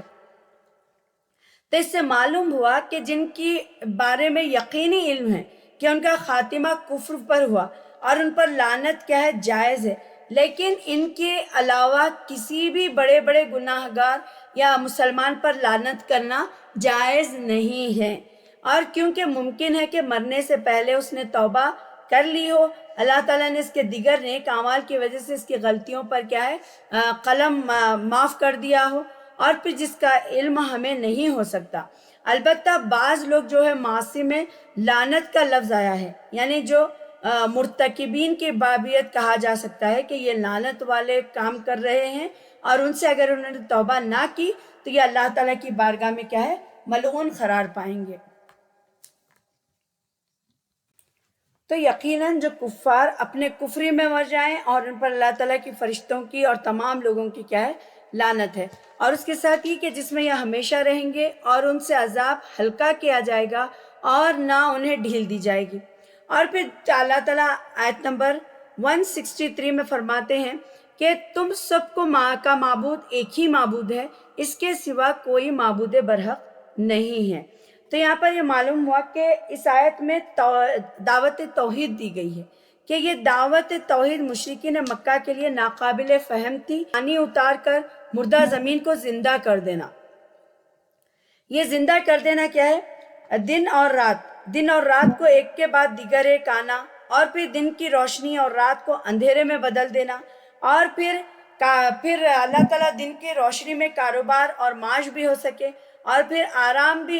تو اس سے معلوم ہوا کہ جن کی بارے میں یقینی علم ہے کہ ان کا خاتمہ کفر پر ہوا اور ان پر لعنت کیا ہے جائز ہے، لیکن ان کے علاوہ کسی بھی بڑے بڑے گناہ گار یا مسلمان پر لعنت کرنا جائز نہیں ہے، اور کیونکہ ممکن ہے کہ مرنے سے پہلے اس نے توبہ کر لی ہو، اللہ تعالیٰ نے اس کے دیگر نیک اعمال کی وجہ سے اس کی غلطیوں پر کیا ہے قلم معاف کر دیا ہو، اور پھر جس کا علم ہمیں نہیں ہو سکتا۔ البتہ بعض لوگ جو ہے معاصی میں لعنت کا لفظ آیا ہے، یعنی جو مرتکبین کی بابیت کہا جا سکتا ہے کہ یہ لعنت والے کام کر رہے ہیں، اور ان سے اگر انہوں نے توبہ نہ کی تو یہ اللہ تعالیٰ کی بارگاہ میں کیا ہے ملعون قرار پائیں گے۔ تو یقیناً جو کفار اپنے کفری میں مر جائیں اور ان پر اللہ تعالیٰ کی فرشتوں کی اور تمام لوگوں کی کیا ہے لعنت ہے، اور اس کے ساتھ یہ کہ جس میں یہ ہمیشہ رہیں گے اور ان سے عذاب ہلکا کیا جائے گا اور نہ انہیں ڈھیل دی جائے گی۔ اور پھر اللہ تعالیٰ آیت نمبر 163 میں فرماتے ہیں کہ تم سب کو ماں کا معبود ایک ہی معبود ہے، اس کے سوا کوئی معبود برحق نہیں ہے۔ تو یہاں پر یہ معلوم ہوا کہ اس آیت میں دعوت توحید دی گئی ہے کہ یہ دعوت توحید مشرکین مکہ کے لیے ناقابل فہم تھی۔ پانی اتار کر مردہ زمین کو زندہ کر دینا، یہ زندہ کر دینا کیا ہے دن اور رات کو ایک کے بعد دیگر ایک آنا، اور پھر دن کی روشنی اور رات کو اندھیرے میں بدل دینا، اور پھر اللہ تعالیٰ دن کی روشنی میں کاروبار اور معاش بھی ہو سکے، اور پھر آرام بھی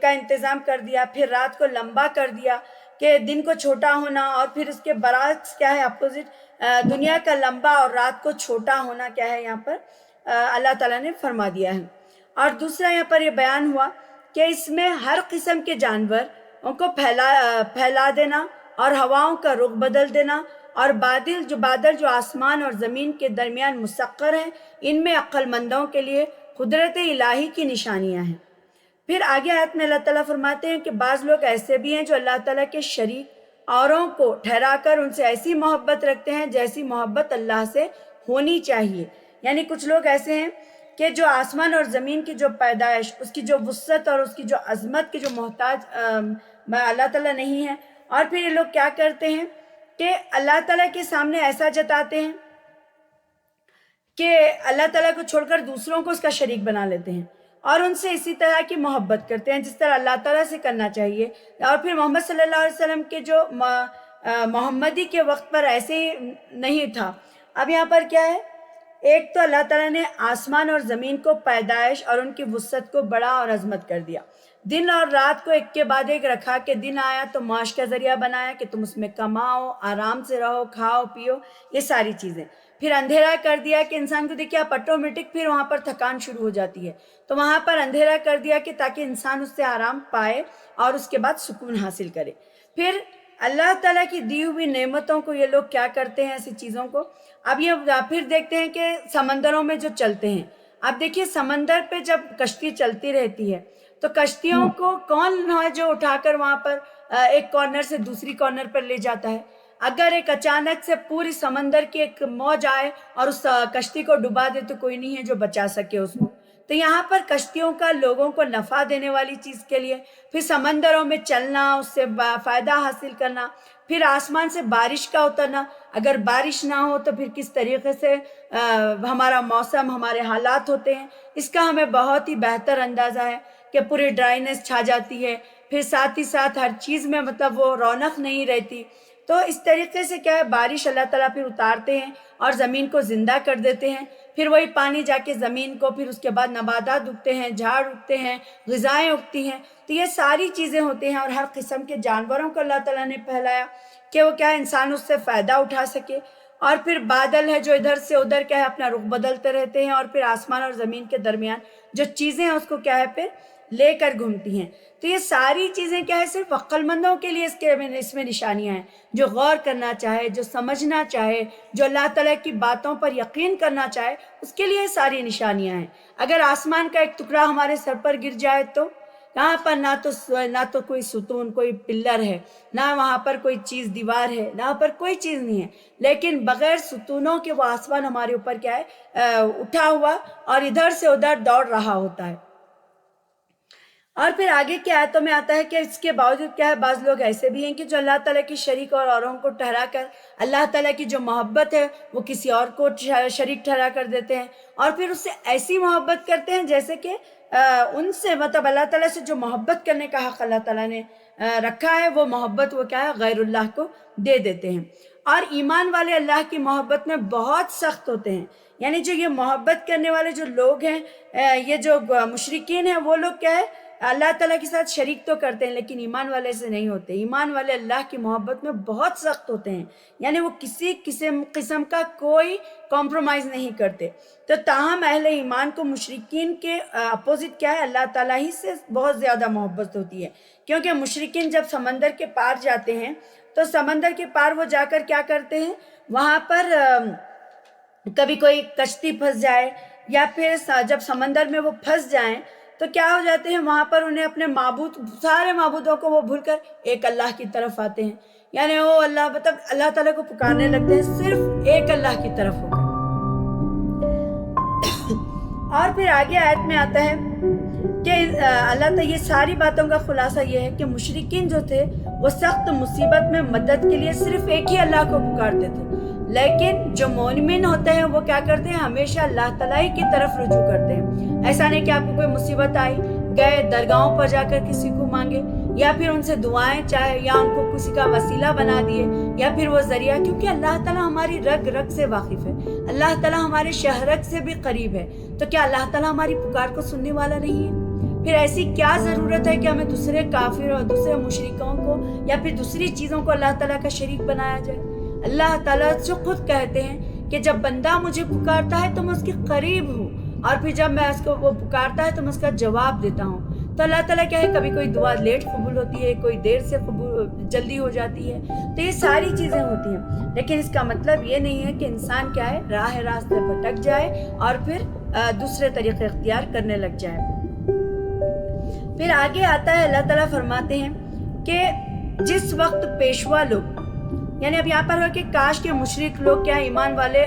کا انتظام کر دیا، پھر رات کو لمبا کر دیا کہ دن کو چھوٹا ہونا، اور پھر اس کے برعکس کیا ہے اپوزٹ دنیا کا لمبا اور رات کو چھوٹا ہونا کیا ہے یہاں پر اللہ تعالیٰ نے فرما دیا ہے۔ اور دوسرا یہاں پر یہ بیان ہوا کہ اس میں ہر قسم کے جانور ان کو پھیلا دینا اور ہواؤں کا رخ بدل دینا، اور بادل جو آسمان اور زمین کے درمیان مسخر ہیں، ان میں عقل مندوں کے لیے قدرت الہی کی نشانیاں ہیں۔ پھر آگے آیت میں اللہ تعالیٰ فرماتے ہیں کہ بعض لوگ ایسے بھی ہیں جو اللہ تعالیٰ کے شریک اوروں کو ٹھہرا کر ان سے ایسی محبت رکھتے ہیں جیسی محبت اللہ سے ہونی چاہیے، یعنی کچھ لوگ ایسے ہیں کہ جو آسمان اور زمین کی جو پیدائش، اس کی جو وسعت اور اس کی جو عظمت کی جو محتاج اللہ تعالیٰ نہیں ہے، اور پھر یہ لوگ کیا کرتے ہیں کہ اللہ تعالیٰ کے سامنے ایسا جتاتے ہیں کہ اللہ تعالیٰ کو چھوڑ کر دوسروں کو اس کا شریک بنا لیتے ہیں، اور ان سے اسی طرح کی محبت کرتے ہیں جس طرح اللہ تعالیٰ سے کرنا چاہیے۔ اور پھر محمد صلی اللہ علیہ وسلم کے جو محمدی کے وقت پر ایسے ہی نہیں تھا۔ اب یہاں پر کیا ہے، ایک تو اللہ تعالیٰ نے آسمان اور زمین کو پیدائش اور ان کی وسعت کو بڑا اور عظمت کر دیا، دن اور رات کو ایک کے بعد ایک رکھا کہ دن آیا تو معاش کا ذریعہ بنایا کہ تم اس میں کماؤ، آرام سے رہو، کھاؤ پیو، یہ ساری چیزیں۔ پھر اندھیرا کر دیا کہ انسان کو دیکھیے آپ آٹومیٹک پھر وہاں پر تھکان شروع ہو جاتی ہے، تو وہاں پر اندھیرا کر دیا کہ تاکہ انسان اس سے آرام پائے اور اس کے بعد سکون حاصل کرے۔ پھر اللہ تعالیٰ کی دی ہوئی نعمتوں کو یہ لوگ کیا کرتے ہیں ایسی چیزوں کو، اب یہ پھر دیکھتے ہیں کہ سمندروں میں جو چلتے ہیں، اب دیکھیے سمندر پہ جب کشتی چلتی رہتی ہے تو کشتیوں کو کون ہے جو اٹھا کر وہاں پر ایک کارنر سے دوسری کارنر پر لے جاتا ہے؟ اگر ایک اچانک سے پوری سمندر کی ایک موج آئے اور اس کشتی کو ڈبا دے تو کوئی نہیں ہے جو بچا سکے اس کو۔ تو یہاں پر کشتیوں کا لوگوں کو نفع دینے والی چیز کے لیے، پھر سمندروں میں چلنا، اس سے فائدہ حاصل کرنا، پھر آسمان سے بارش کا اترنا، اگر بارش نہ ہو تو پھر کس طریقے سے ہمارا موسم، ہمارے حالات ہوتے ہیں، اس کا ہمیں بہت ہی بہتر اندازہ ہے کہ پوری ڈرائینس چھا جاتی ہے، پھر ساتھ ہی ساتھ ہر چیز میں مطلب وہ رونق نہیں رہتی۔ تو اس طریقے سے کیا ہے بارش اللہ تعالیٰ پھر اتارتے ہیں اور زمین کو زندہ کر دیتے ہیں، پھر وہی پانی جا کے زمین کو، پھر اس کے بعد نباتات اگتے ہیں، جھاڑ اگتے ہیں، غذائیں اگتی ہیں، تو یہ ساری چیزیں ہوتی ہیں، اور ہر قسم کے جانوروں کو اللہ تعالیٰ نے پھیلایا کہ وہ کیا ہے انسان اس سے فائدہ اٹھا سکے۔ اور پھر بادل ہے جو ادھر سے ادھر کیا ہے اپنا رخ بدلتے رہتے ہیں، اور پھر آسمان اور زمین کے درمیان جو چیزیں ہیں اس کو کیا ہے پھر لے کر گھومتی ہیں۔ تو یہ ساری چیزیں کیا ہے صرف عقل مندوں کے لیے اس میں نشانیاں ہیں، جو غور کرنا چاہے، جو سمجھنا چاہے، جو اللہ تعالیٰ کی باتوں پر یقین کرنا چاہے، اس کے لیے ساری نشانیاں ہیں۔ اگر آسمان کا ایک ٹکڑا ہمارے سر پر گر جائے تو یہاں پر نہ تو کوئی ستون، کوئی پلر ہے، نہ وہاں پر کوئی چیز دیوار ہے، نہ وہاں پر کوئی چیز نہیں ہے، لیکن بغیر ستونوں کے وہ آسمان ہمارے اوپر کیا ہے اٹھا ہوا اور ادھر سے ادھر دوڑ رہا ہوتا ہے۔ اور پھر آگے کی آیتوں میں آتا ہے کہ اس کے باوجود کیا ہے، بعض لوگ ایسے بھی ہیں کہ جو اللہ تعالیٰ کی شریک اور اوروں کو ٹھہرا کر اللہ تعالیٰ کی جو محبت ہے وہ کسی اور کو شریک ٹھہرا کر دیتے ہیں، اور پھر اس سے ایسی محبت کرتے ہیں جیسے کہ ان سے مطلب اللہ تعالیٰ سے جو محبت کرنے کا حق اللہ تعالیٰ نے رکھا ہے، وہ محبت وہ کیا ہے، غیر اللہ کو دے دیتے ہیں۔ اور ایمان والے اللہ کی محبت میں بہت سخت ہوتے ہیں، یعنی جو یہ محبت کرنے والے جو لوگ ہیں، یہ جو مشرکین ہیں، وہ لوگ کیا ہے، اللہ تعالیٰ کے ساتھ شریک تو کرتے ہیں لیکن ایمان والے سے نہیں ہوتے۔ ایمان والے اللہ کی محبت میں بہت سخت ہوتے ہیں، یعنی وہ کسی قسم کا کوئی کمپرومائز نہیں کرتے۔ تو تاہم اہل ایمان کو مشرکین کے اپوزٹ کیا ہے، اللہ تعالیٰ ہی سے بہت زیادہ محبت ہوتی ہے، کیونکہ مشرکین جب سمندر کے پار جاتے ہیں تو سمندر کے پار وہ جا کر کیا کرتے ہیں، وہاں پر کبھی کوئی کشتی پھنس جائے یا پھر جب سمندر میں وہ پھنس جائیں تو کیا ہو جاتے ہیں، وہاں پر انہیں اپنے معبود، سارے معبودوں کو وہ بھول کر ایک اللہ کی طرف آتے ہیں، یعنی وہ اللہ مطلب اللہ تعالیٰ کو پکارنے لگتے ہیں صرف ایک اللہ کی طرف ہو کر۔ اور پھر آگے آیت میں آتا ہے کہ اللہ تعالیٰ، یہ ساری باتوں کا خلاصہ یہ ہے کہ مشرکین جو تھے وہ سخت مصیبت میں مدد کے لیے صرف ایک ہی اللہ کو پکارتے تھے، لیکن جو مومن ہوتے ہیں وہ کیا کرتے ہیں، ہمیشہ اللہ تعالیٰ کی طرف رجوع کرتے ہیں۔ ایسا نہیں کہ آپ کو کوئی مصیبت آئی، گئے درگاہوں پر جا کر کسی کو مانگے یا پھر ان سے دعائیں چاہے یا ان کو کسی کا وسیلہ بنا دیے یا پھر وہ ذریعہ، کیونکہ اللہ تعالیٰ ہماری رگ رگ سے واقف ہے، اللہ تعالیٰ ہمارے شہرک سے بھی قریب ہے، تو کیا اللہ تعالیٰ ہماری پکار کو سننے والا نہیں ہے؟ پھر ایسی کیا ضرورت ہے کہ ہمیں دوسرے کافر اور دوسرے مشرکوں کو یا پھر دوسری چیزوں کو اللہ تعالیٰ کا شریک بنایا جائے؟ اللہ تعالیٰ جو خود کہتے ہیں کہ جب بندہ مجھے پکارتا ہے تو میں اس کے قریب ہوں، اور پھر جب میں اس کو وہ پکارتا ہے تو میں اس کا جواب دیتا ہوں۔ تو اللہ تعالیٰ کیا ہے، کبھی کوئی دعا لیٹ قبول ہوتی ہے، کوئی دیر سے جلدی ہو جاتی ہے، تو یہ ساری چیزیں ہوتی ہیں، لیکن اس کا مطلب یہ نہیں ہے کہ انسان کیا ہے، راہ راستے بھٹک جائے اور پھر دوسرے طریقے اختیار کرنے لگ جائے۔ پھر آگے آتا ہے، اللہ تعالیٰ فرماتے ہیں کہ جس وقت پیشوا لوگ، یعنی اب یہاں پر ہو کہ کاش کے مشرک لوگ کیا ایمان والے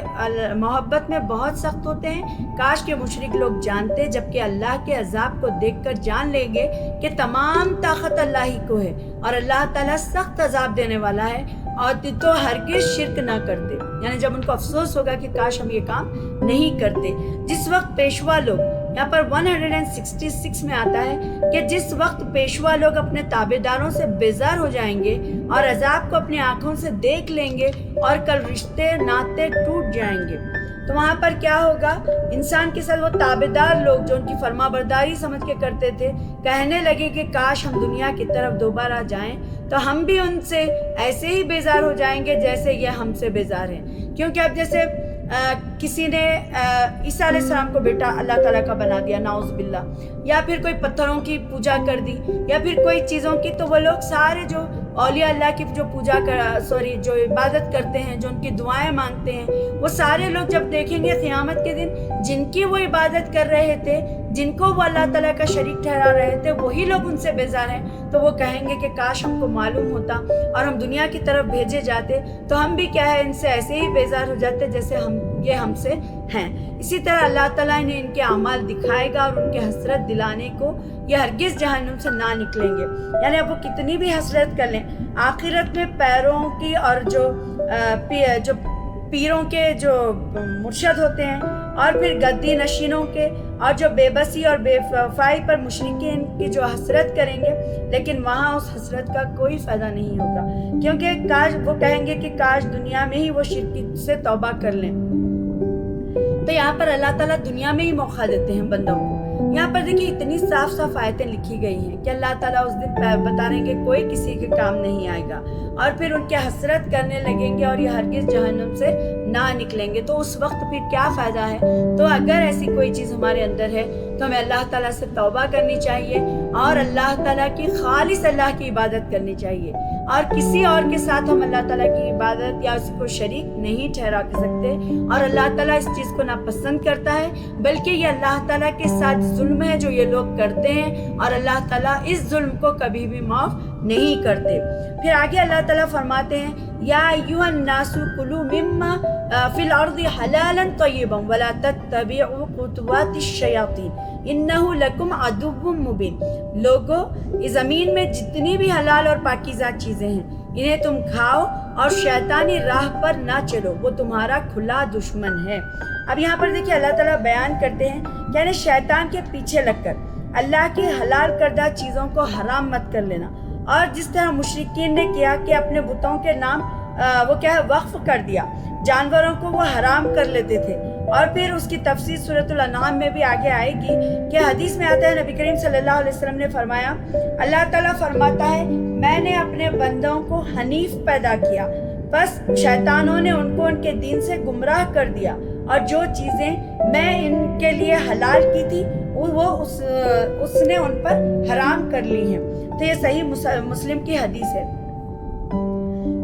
محبت میں بہت سخت ہوتے ہیں، کاش کے مشرک لوگ جانتے، جبکہ اللہ کے عذاب کو دیکھ کر جان لیں گے کہ تمام طاقت اللہ ہی کو ہے اور اللہ تعالیٰ سخت عذاب دینے والا ہے، اور تو ہرگز شرک نہ کرتے، یعنی جب ان کو افسوس ہوگا کہ کاش ہم یہ کام نہیں کرتے۔ جس وقت پیشوا لوگ، یہاں پر 166 میں آتا ہے کہ جس وقت پیشوا لوگ اپنے تابع داروں سے بیزار ہو جائیں گے اور عذاب کو اپنی آنکھوں سے دیکھ لیں گے اور کل رشتے ناطے ٹوٹ جائیں گے، تو وہاں پر کیا ہوگا، انسان کے ساتھ وہ تابع دار لوگ جو ان کی فرما برداری سمجھ کے کرتے تھے، کہنے لگے کہ کاش ہم دنیا کی طرف دوبارہ جائیں تو ہم بھی ان سے ایسے ہی بیزار ہو جائیں گے جیسے یہ ہم سے بیزار ہیں۔ کیونکہ اب جیسے کسی نے عیسیٰ علیہ السلام کو بیٹا اللہ تعالیٰ کا بنا دیا، نعوذ باللہ، یا پھر کوئی پتھروں کی پوجا کر دی یا پھر کوئی چیزوں کی، تو وہ لوگ سارے جو اولیاء اللہ کی جو جو عبادت کرتے ہیں، جو ان کی دعائیں مانگتے ہیں، وہ سارے لوگ جب دیکھیں گے قیامت کے دن جن کی وہ عبادت کر رہے تھے، جن کو وہ اللہ تعالیٰ کا شریک ٹھہرا رہے تھے، وہی لوگ ان سے بیزار ہیں، تو وہ کہیں گے کہ کاش ہم کو معلوم ہوتا اور ہم دنیا کی طرف بھیجے جاتے تو ہم بھی کیا ہے ان سے ایسے ہی بیزار ہو جاتے جیسے یہ ہم سے ہیں۔ اسی طرح اللہ تعالیٰ نے ان کے اعمال دکھائے گا اور ان کے حسرت دلانے کو یہ ہرگز جہنم سے نہ نکلیں گے، یعنی اب وہ کتنی بھی حسرت کر لیں، آخرت میں پیروں کی اور جو پیروں کے جو مرشد ہوتے ہیں اور پھر گدی نشینوں کے اور جو بے بسی اور بے وفائی پر مشرکین کی جو حسرت کریں گے، لیکن وہاں اس حسرت کا کوئی فائدہ نہیں ہوگا، کیونکہ کاش وہ کہیں گے کہ کاش دنیا میں ہی وہ شرک سے توبہ کر لیں۔ تو یہاں پر اللہ تعالیٰ دنیا میں ہی موقع دیتے ہیں بندوں کو۔ یہاں پر دیکھیں اتنی صاف صاف آیتیں لکھی گئی ہیں کہ اللہ تعالیٰ اس دن بتا رہے ہیں کہ کوئی کسی کے کام نہیں آئے گا، اور پھر ان کے حسرت کرنے لگیں گے اور یہ ہرگز جہنم سے نہ نکلیں گے، تو اس وقت پھر کیا فائدہ ہے؟ تو اگر ایسی کوئی چیز ہمارے اندر ہے تو ہمیں اللہ تعالیٰ سے توبہ کرنی چاہیے اور اللہ تعالیٰ کی خالص اللہ کی عبادت کرنی چاہیے، اور کسی اور کے ساتھ ہم اللہ تعالیٰ کی عبادت یا اس کو شریک نہیں ٹھہرا سکتے، اور اللہ تعالیٰ اس چیز کو ناپسند کرتا ہے، بلکہ یہ اللہ تعالیٰ کے ساتھ ظلم ہے جو یہ لوگ کرتے ہیں، اور اللہ تعالیٰ اس ظلم کو کبھی بھی معاف نہیں کرتے۔ پھر آگے اللہ تعالیٰ فرماتے ہیں یا ایھا الناس کلوا مما فی الارض حلالا طیبا ولا تتبعوا خطوات الشیاطین انہ لکم عدو مبین. لوگو اس زمین میں جتنی بھی حلال اور پاکیزہ چیزیں ہیں انہیں تم کھاؤ اور شیطانی راہ پر نہ چلو، وہ تمہارا کھلا دشمن ہے. اب یہاں پر دیکھیں اللہ تعالیٰ بیان کرتے ہیں کہ یعنی شیطان کے پیچھے لگ کر اللہ کی حلال کردہ چیزوں کو حرام مت کر لینا. اور جس طرح مشرکین نے کیا کہ اپنے بتوں کے نام وہ کیا ہے وقف کر دیا، جانوروں کو وہ حرام کر لیتے تھے. اور پھر اس کی تفسیر سورۃ الانعام میں بھی آگے آئے گی کہ حدیث میں آتا ہے نبی کریم صلی اللہ علیہ وسلم نے فرمایا، اللہ تعالیٰ فرماتا ہے میں نے اپنے بندوں کو حنیف پیدا کیا، بس شیطانوں نے ان کو ان کے دین سے گمراہ کر دیا اور جو چیزیں میں ان کے لیے حلال کی تھی وہ اس نے ان پر حرام کر لی ہیں. تو یہ صحیح مسلم کی حدیث ہے.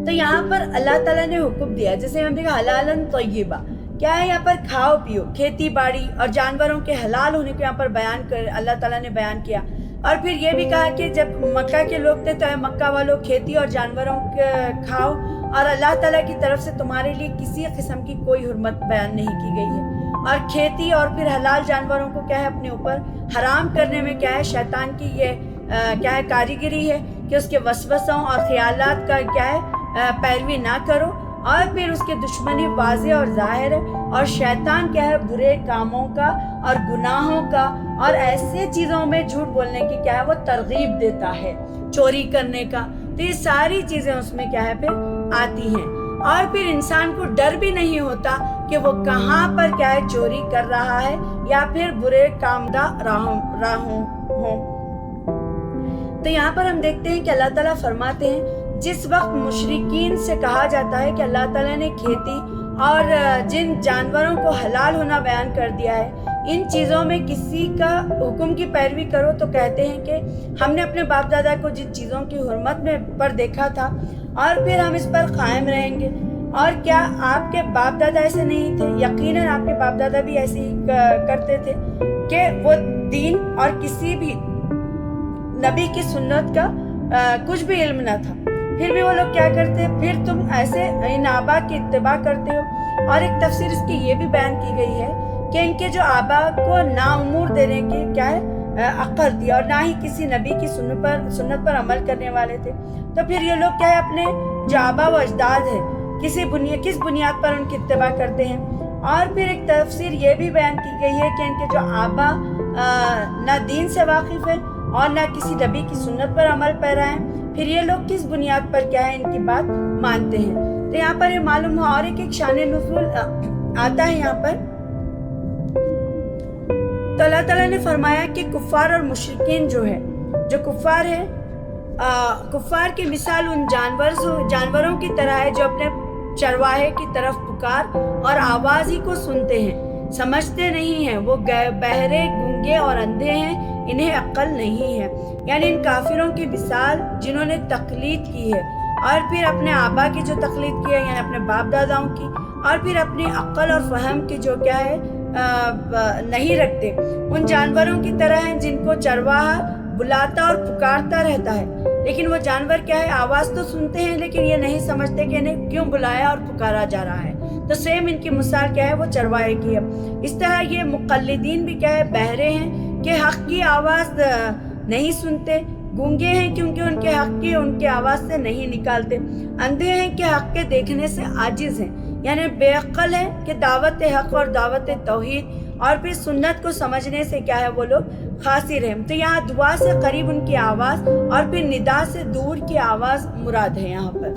تو یہاں پر اللہ تعالیٰ نے حکم دیا، جیسے ہم دیکھا حلالاً طیبہ، کیا ہے یہاں پر کھاؤ پیو، کھیتی باڑی اور جانوروں کے حلال ہونے کو یہاں پر بیان کر اللہ تعالیٰ نے بیان کیا. اور پھر یہ بھی کہا کہ جب مکہ کے لوگ تھے تو اے مکہ والوں کھیتی اور جانوروں کھاؤ، اور اللہ تعالیٰ کی طرف سے تمہارے لیے کسی قسم کی کوئی حرمت بیان نہیں کی گئی ہے. اور کھیتی اور پھر حلال جانوروں کو کیا ہے اپنے اوپر حرام کرنے میں کیا ہے شیطان کی یہ کیا ہے کاریگری ہے کہ اس کے وسوسوں اور خیالات کا کیا ہے پیروی نہ کرو. اور پھر اس کے دشمنی واضح اور ظاہر ہے، اور شیطان کیا ہے برے کاموں کا اور گناہوں کا اور ایسے چیزوں میں جھوٹ بولنے کی کیا ہے وہ ترغیب دیتا ہے، چوری کرنے کا. تو یہ ساری چیزیں اس میں کیا ہے پھر آتی ہیں. اور پھر انسان کو ڈر بھی نہیں ہوتا کہ وہ کہاں پر کیا ہے چوری کر رہا ہے یا پھر برے کام دا راہوں ہوں. تو یہاں پر ہم دیکھتے ہیں کہ اللہ تعالیٰ فرماتے ہیں جس وقت مشرکین سے کہا جاتا ہے کہ اللہ تعالیٰ نے کھیتی اور جن جانوروں کو حلال ہونا بیان کر دیا ہے، ان چیزوں میں کسی کا حکم کی پیروی کرو، تو کہتے ہیں کہ ہم نے اپنے باپ دادا کو جن چیزوں کی حرمت میں پر دیکھا تھا اور پھر ہم اس پر قائم رہیں گے. اور کیا آپ کے باپ دادا ایسے نہیں تھے؟ یقیناً آپ کے باپ دادا بھی ایسے ہی کرتے تھے کہ وہ دین اور کسی بھی نبی کی سنت کا کچھ بھی علم نہ تھا، پھر بھی وہ لوگ کیا کرتے ہیں، پھر تم ایسے ان آبا کی اتباع کرتے ہو. اور ایک تفسیر اس کی یہ بھی بیان کی گئی ہے کہ ان کے جو آبا کو ناامور دینے کی کیا ہے عقل دیا اور نہ ہی کسی نبی کی سنت پر عمل کرنے والے تھے. تو پھر یہ لوگ کیا ہے اپنے جو آبا و اجداد ہے کس بنیاد پر ان کی اتباع کرتے ہیں. اور پھر ایک تفسیر یہ بھی بیان کی گئی ہے کہ ان کے جو آبا نہ دین سے واقف ہے اور نہ کسی نبی کی سنت پر عمل پیرا ہے، پھر یہ لوگ کس بنیاد پر کیا ہے ان کی بات مانتے ہیں. تو یہاں پر یہ معلوم ہوا. اور ایک شان نزول آتا ہے یہاں پر، تو اللہ تعالیٰ نے فرمایا کہ کفار اور مشرکین جو کفار ہے، کفار کی مثال ان جانوروں کی طرح ہے جو اپنے چرواہے کی طرف پکار اور آواز ہی کو سنتے ہیں، سمجھتے نہیں ہیں. وہ بہرے، گونگے اور اندھے ہیں، انہیں عقل نہیں ہے. یعنی ان کافروں کی مثال جنہوں نے تقلید کی ہے اور پھر اپنے آبا کی جو تقلید کی ہے یعنی اپنے باپ داداؤں کی، اور پھر اپنی عقل اور فہم کی جو کیا ہے نہیں رکھتے، ان جانوروں کی طرح ہیں جن کو چرواہا بلاتا اور پکارتا رہتا ہے، لیکن وہ جانور کیا ہے آواز تو سنتے ہیں لیکن یہ نہیں سمجھتے کہ انہیں کیوں بلایا اور پکارا جا رہا ہے. تو سیم ان کی مثال کیا ہے وہ چرواہے کی ہے. اس طرح یہ مقلدین بھی کیا ہے بہرے ہیں کہ حق کی آواز نہیں سنتے، گونگے ہیں کیونکہ ان کے حق کی ان کے آواز سے نہیں نکالتے، اندھے ہیں کہ حق کے دیکھنے سے عاجز ہیں، یعنی بے عقل ہے کہ دعوت حق اور دعوت توحید اور پھر سنت کو سمجھنے سے کیا ہے وہ لوگ خاصر ہیں. تو یہاں دعا سے قریب ان کی آواز اور پھر ندا سے دور کی آواز مراد ہے یہاں پر.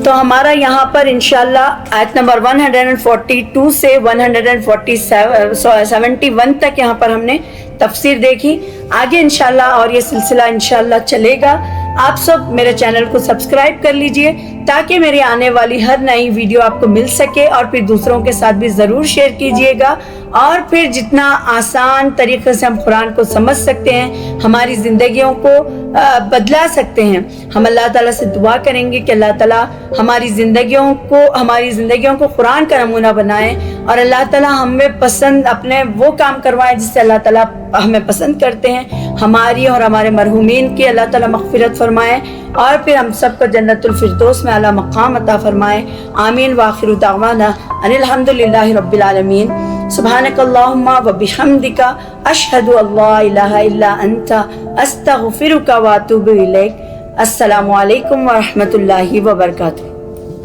تو ہمارا یہاں پر انشاءاللہ آیت نمبر 142 سے 171 تک یہاں پر ہم نے تفسیر دیکھی. آگے انشاءاللہ اور یہ سلسلہ انشاءاللہ چلے گا. آپ سب میرے چینل کو سبسکرائب کر لیجئے تاکہ میری آنے والی ہر نئی ویڈیو آپ کو مل سکے، اور پھر دوسروں کے ساتھ بھی ضرور شیئر کیجئے گا. اور پھر جتنا آسان طریقے سے ہم قرآن کو سمجھ سکتے ہیں، ہماری زندگیوں کو بدلا سکتے ہیں. ہم اللہ تعالیٰ سے دعا کریں گے کہ اللہ تعالیٰ ہماری زندگیوں کو قرآن کا نمونہ بنائے، اور اللہ تعالیٰ ہمیں پسند اپنے وہ کام کروائے جس سے اللہ تعالیٰ ہمیں پسند کرتے ہیں. ہماری اور ہمارے مرحومین کی اللہ تعالیٰ مغفرت فرمائے اور پھر ہم سب کو جنت الفردوس میں اعلیٰ مقام عطا فرمائے. آمین. وآخر دعوانا ان الحمدللہ رب العالمین. سبحانک اللہم و بحمدک اشہد ان لا الہ الا انت استغفرک و اتوب الیک. السلام علیکم ورحمۃ اللہ وبرکاتہ.